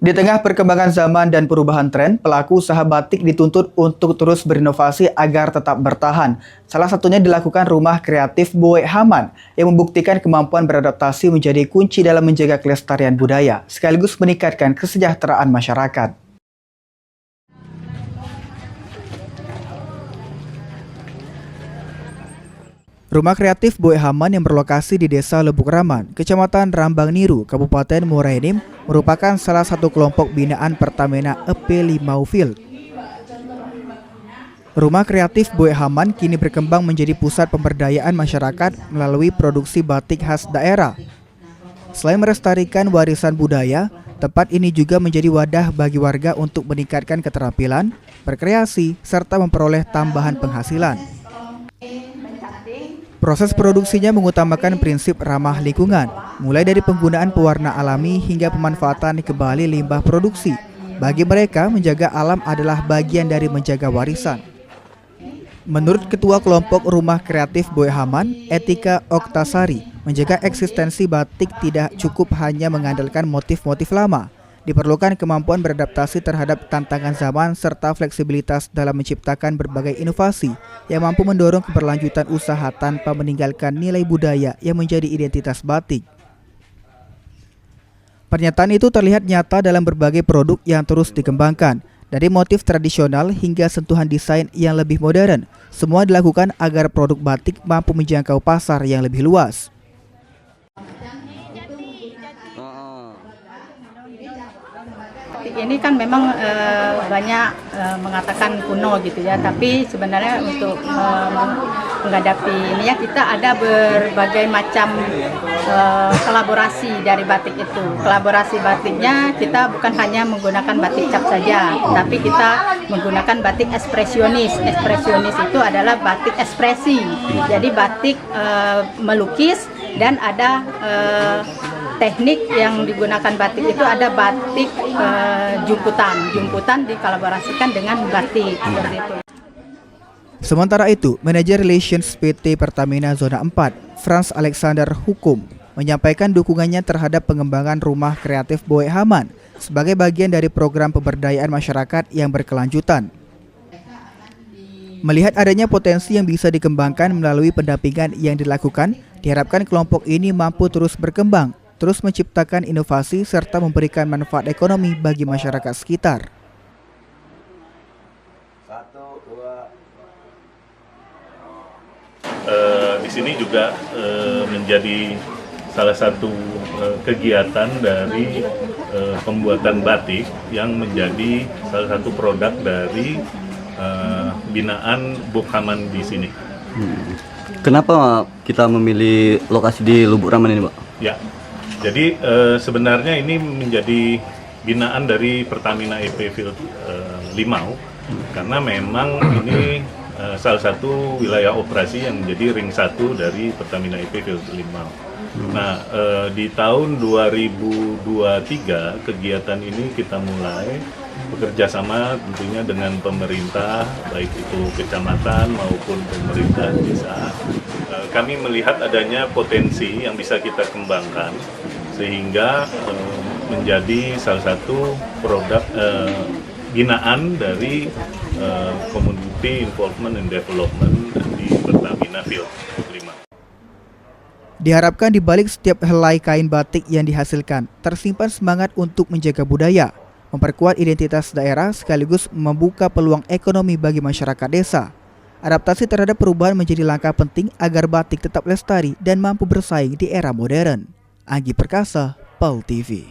Di tengah perkembangan zaman dan perubahan tren, pelaku usaha batik dituntut untuk terus berinovasi agar tetap bertahan. Salah satunya dilakukan Rumah Kreatif Boe Haman yang membuktikan kemampuan beradaptasi menjadi kunci dalam menjaga kelestarian budaya, sekaligus meningkatkan kesejahteraan masyarakat. Rumah Kreatif Boe Haman yang berlokasi di Desa Lubuk Raman, Kecamatan Rambang Niru, Kabupaten Muara Enim, merupakan salah satu kelompok binaan Pertamina EP Limau Field. Rumah Kreatif Boe Haman kini berkembang menjadi pusat pemberdayaan masyarakat melalui produksi batik khas daerah. Selain melestarikan warisan budaya, tempat ini juga menjadi wadah bagi warga untuk meningkatkan keterampilan, berkreasi, serta memperoleh tambahan penghasilan. Proses produksinya mengutamakan prinsip ramah lingkungan, mulai dari penggunaan pewarna alami hingga pemanfaatan kembali limbah produksi. Bagi mereka, menjaga alam adalah bagian dari menjaga warisan. Menurut Ketua Kelompok Rumah Kreatif Boe Haman, Etika Oktasari, menjaga eksistensi batik tidak cukup hanya mengandalkan motif-motif lama. Diperlukan kemampuan beradaptasi terhadap tantangan zaman serta fleksibilitas dalam menciptakan berbagai inovasi yang mampu mendorong keberlanjutan usaha tanpa meninggalkan nilai budaya yang menjadi identitas batik. Pernyataan itu terlihat nyata dalam berbagai produk yang terus dikembangkan, dari motif tradisional hingga sentuhan desain yang lebih modern. Semua dilakukan agar produk batik mampu menjangkau pasar yang lebih luas. Ini kan memang banyak mengatakan kuno gitu ya, tapi sebenarnya untuk menghadapi ini ya kita ada berbagai macam kolaborasi dari batik itu. Kolaborasi batiknya kita bukan hanya menggunakan batik cap saja, tapi kita menggunakan batik ekspresionis. Ekspresionis itu adalah batik ekspresi. Jadi batik melukis dan ada teknik yang digunakan batik itu ada batik jumputan dikolaborasikan dengan batik seperti itu. Sementara itu, Manajer Relations PT Pertamina Zona 4, Frans Alexander Hukum, menyampaikan dukungannya terhadap pengembangan Rumah Kreatif Boe Haman sebagai bagian dari program pemberdayaan masyarakat yang berkelanjutan. Melihat adanya potensi yang bisa dikembangkan melalui pendampingan yang dilakukan, diharapkan kelompok ini mampu terus berkembang, terus menciptakan inovasi serta memberikan manfaat ekonomi bagi masyarakat sekitar. Di sini juga menjadi salah satu kegiatan dari pembuatan batik yang menjadi salah satu produk dari binaan Boe Haman di sini. Kenapa kita memilih lokasi di Lubuk Raman ini, Pak? Ya. Jadi sebenarnya ini menjadi binaan dari Pertamina EP Field Limau karena memang ini salah satu wilayah operasi yang menjadi ring 1 dari Pertamina EP Field Limau. Nah, di tahun 2023 kegiatan ini kita mulai bekerja sama tentunya dengan pemerintah, baik itu kecamatan maupun pemerintah desa. Kami melihat adanya potensi yang bisa kita kembangkan sehingga menjadi salah satu produk binaan dari Community Involvement and Development di Pertamina Field 5. Diharapkan di balik setiap helai kain batik yang dihasilkan, tersimpan semangat untuk menjaga budaya, memperkuat identitas daerah sekaligus membuka peluang ekonomi bagi masyarakat desa. Adaptasi terhadap perubahan menjadi langkah penting agar batik tetap lestari dan mampu bersaing di era modern. Anggi Perkasa, PAL TV.